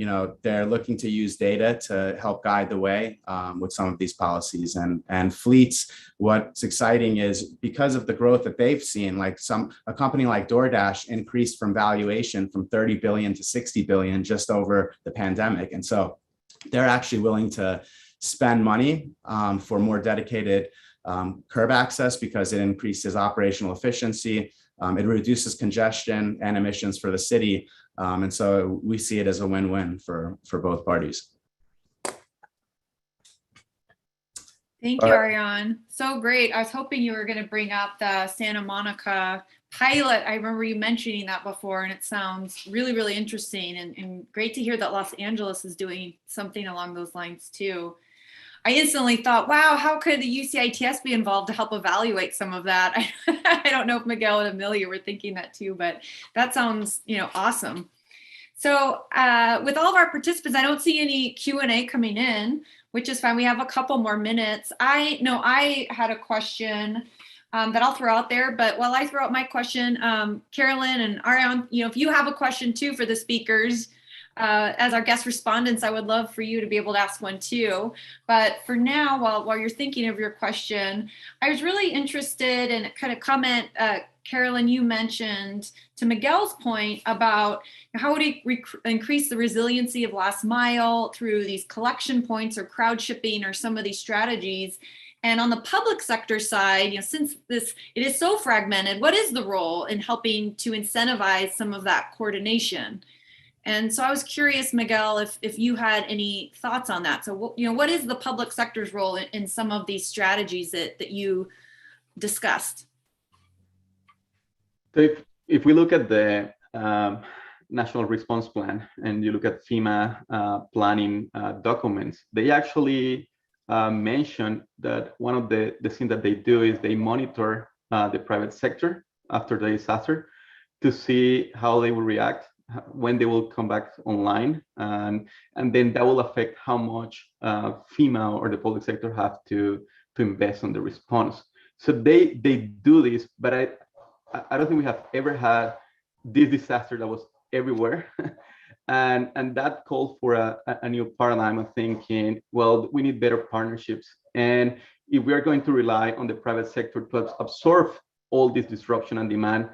looking to use data to help guide the way with some of these policies. And fleets, what's exciting is because of the growth that they've seen, like a company like DoorDash increased from valuation from 30 billion to 60 billion just over the pandemic. And so they're actually willing to spend money for more dedicated curb access because it increases operational efficiency. It reduces congestion and emissions for the city. And so we see it as a win-win for both parties. Thank you, Ariane. So great. I was hoping you were going to bring up the Santa Monica pilot. I remember you mentioning that before, and it sounds really, really interesting and great to hear that Los Angeles is doing something along those lines too. I instantly thought, wow, how could the UCITS be involved to help evaluate some of that? I don't know if Miguel and Amelia were thinking that too, but that sounds, awesome. So with all of our participants, I don't see any Q&A coming in, which is fine. We have a couple more minutes. I know I had a question that I'll throw out there, but while I throw out my question, Carolyn and Ariane, if you have a question too for the speakers, as our guest respondents, I would love for you to be able to ask one too. But for now, while you're thinking of your question, I was really interested in kind of comment, Carolyn, you mentioned to Miguel's point about how would he increase the resiliency of last mile through these collection points or crowd shipping or some of these strategies. And on the public sector side, since it is so fragmented, what is the role in helping to incentivize some of that coordination? And so I was curious, Miguel, if you had any thoughts on that. So, what is the public sector's role in some of these strategies that you discussed? So if we look at the National Response Plan and you look at FEMA planning documents, they actually mention that one of the things that they do is they monitor the private sector after the disaster to see how they will react, when they will come back online, and then that will affect how much FEMA or the public sector have to invest on the response. So they do this, but I don't think we have ever had this disaster that was everywhere, and that called for a new paradigm of thinking. Well, we need better partnerships, and if we are going to rely on the private sector to absorb all this disruption and demand,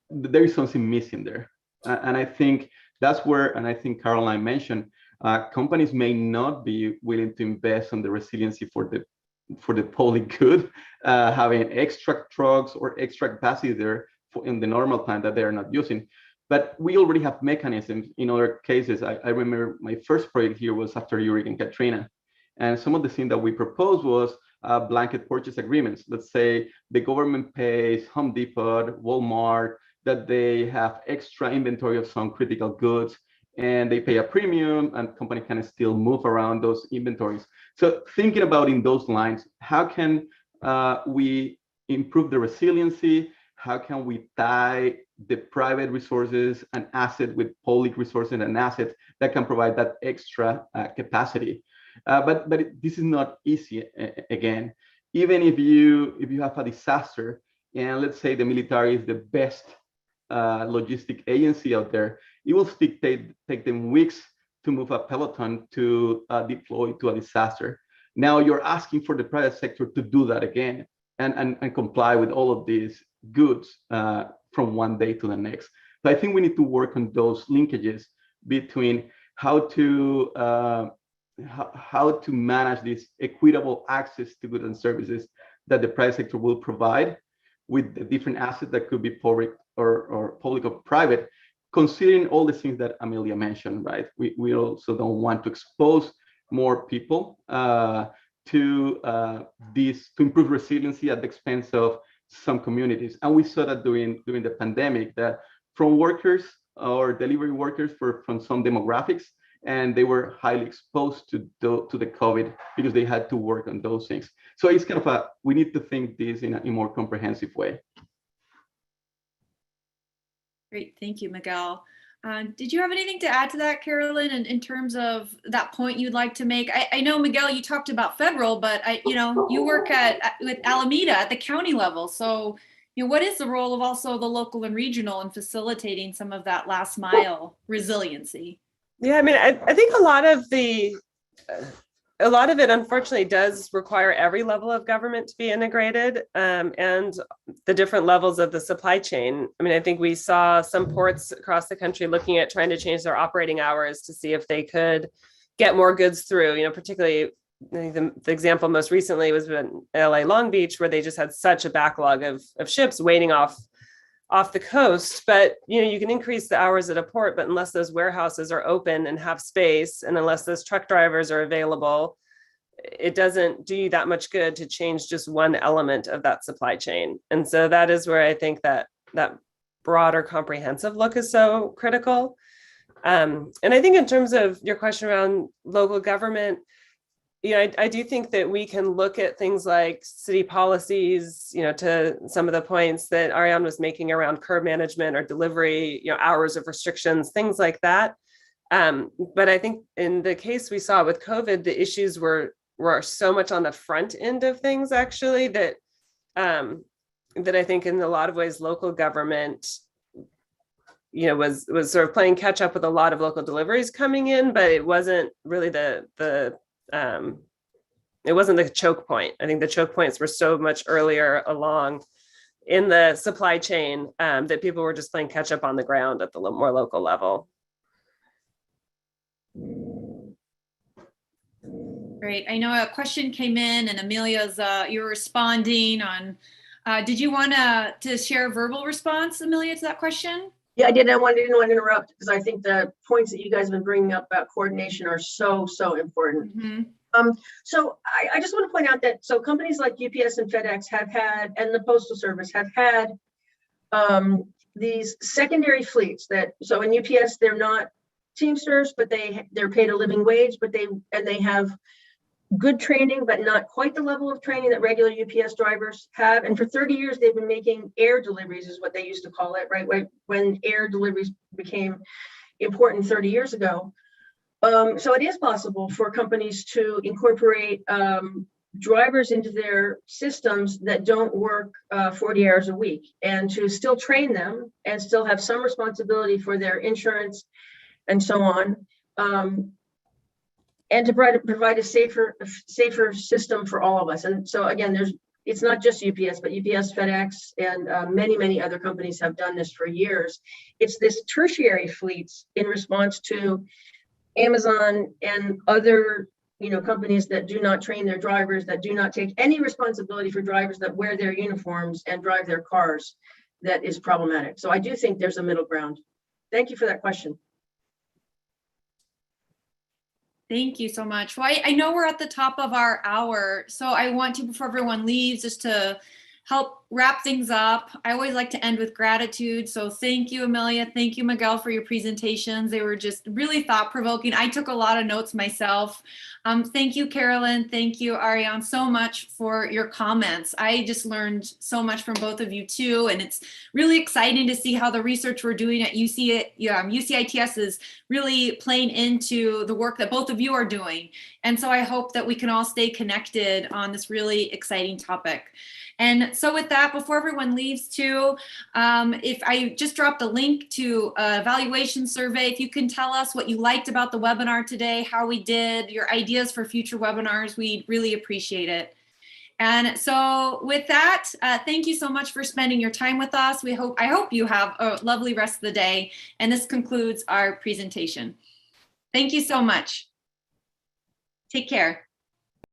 there is something missing there. And I think that's where, and I think Caroline mentioned, companies may not be willing to invest on the resiliency for the public good, having extra trucks or extra capacity there in the normal time that they are not using. But we already have mechanisms in other cases. I remember my first project here was after Hurricane Katrina. And some of the things that we proposed was blanket purchase agreements. Let's say the government pays Home Depot, Walmart, that they have extra inventory of some critical goods and they pay a premium and company can still move around those inventories. So thinking about in those lines, how can we improve the resiliency? How can we tie the private resources and asset with public resources and assets that can provide that extra capacity? But this is not easy. Again, even if you have a disaster, and let's say the military is the best logistic agency out there, it will still take them weeks to move a peloton to deploy to a disaster. Now you're asking for the private sector to do that again and comply with all of these goods from one day to the next. So I think we need to work on those linkages between how to manage this equitable access to goods and services that the private sector will provide with the different assets that could be public or private, considering all the things that Amelia mentioned, right? We also don't want to expose more people to improve resiliency at the expense of some communities. And we saw that during the pandemic, that from workers or delivery workers from some demographics, and they were highly exposed to the COVID because they had to work on those things. So it's kind of we need to think this in a more comprehensive way. Great, thank you, Miguel. Did you have anything to add to that, Carolyn, in terms of that point you'd like to make? I know, Miguel, you talked about federal, but you work with Alameda at the county level. So, what is the role of also the local and regional in facilitating some of that last mile resiliency? Yeah, I mean, I think a lot of it, unfortunately, does require every level of government to be integrated, and the different levels of the supply chain. I mean, I think we saw some ports across the country looking at trying to change their operating hours to see if they could get more goods through, particularly the example most recently was in LA Long Beach, where they just had such a backlog of ships waiting off the coast. But you can increase the hours at a port, but unless those warehouses are open and have space, and unless those truck drivers are available, it doesn't do you that much good to change just one element of that supply chain. And so that is where I think that broader comprehensive look is so critical. And I think in terms of your question around local government, I do think that we can look at things like city policies, to some of the points that Ariane was making around curb management or delivery, hours of restrictions, things like that. But I think in the case we saw with COVID, the issues were so much on the front end of things, actually, that I think in a lot of ways, local government, was sort of playing catch up with a lot of local deliveries coming in, but it wasn't really it wasn't the choke point. I think the choke points were so much earlier along in the supply chain that people were just playing catch up on the ground at the more local level. Great. I know a question came in, and Amelia's you're responding on. Did you want to share a verbal response, Amelia, to that question? Yeah, I did. Didn't want to interrupt, because I think the points that you guys have been bringing up about coordination are so important. Mm-hmm. So I just want to point out that companies like UPS and FedEx have had, and the Postal Service have had, these secondary fleets so in UPS, they're not Teamsters, but they're paid a living wage, but they have good training, but not quite the level of training that regular UPS drivers have. And for 30 years, they've been making air deliveries, is what they used to call it, right? When air deliveries became important 30 years ago. So it is possible for companies to incorporate drivers into their systems that don't work 40 hours a week, and to still train them and still have some responsibility for their insurance and so on. And to provide a safer system for all of us. And so again, it's not just UPS, but UPS, FedEx, and many other companies have done this for years. It's this tertiary fleets in response to Amazon and other companies that do not train their drivers, that do not take any responsibility for drivers that wear their uniforms and drive their cars, that is problematic. So I do think there's a middle ground. Thank you for that question. Thank you so much. Well, I know we're at the top of our hour, so I want to, before everyone leaves, just to help wrap things up. I always like to end with gratitude. So thank you, Amelia. Thank you, Miguel, for your presentations. They were just really thought-provoking. I took a lot of notes myself. Thank you, Carolyn. Thank you, Ariane, so much for your comments. I just learned so much from both of you too. And it's really exciting to see how the research we're doing at UCITS is really playing into the work that both of you are doing. And so I hope that we can all stay connected on this really exciting topic. And so with that, before everyone leaves too, if I just dropped a link to an evaluation survey, if you can tell us what you liked about the webinar today, how we did, your ideas for future webinars, we'd really appreciate it. And so with that, thank you so much for spending your time with us. I hope you have a lovely rest of the day. And this concludes our presentation. Thank you so much. Take care.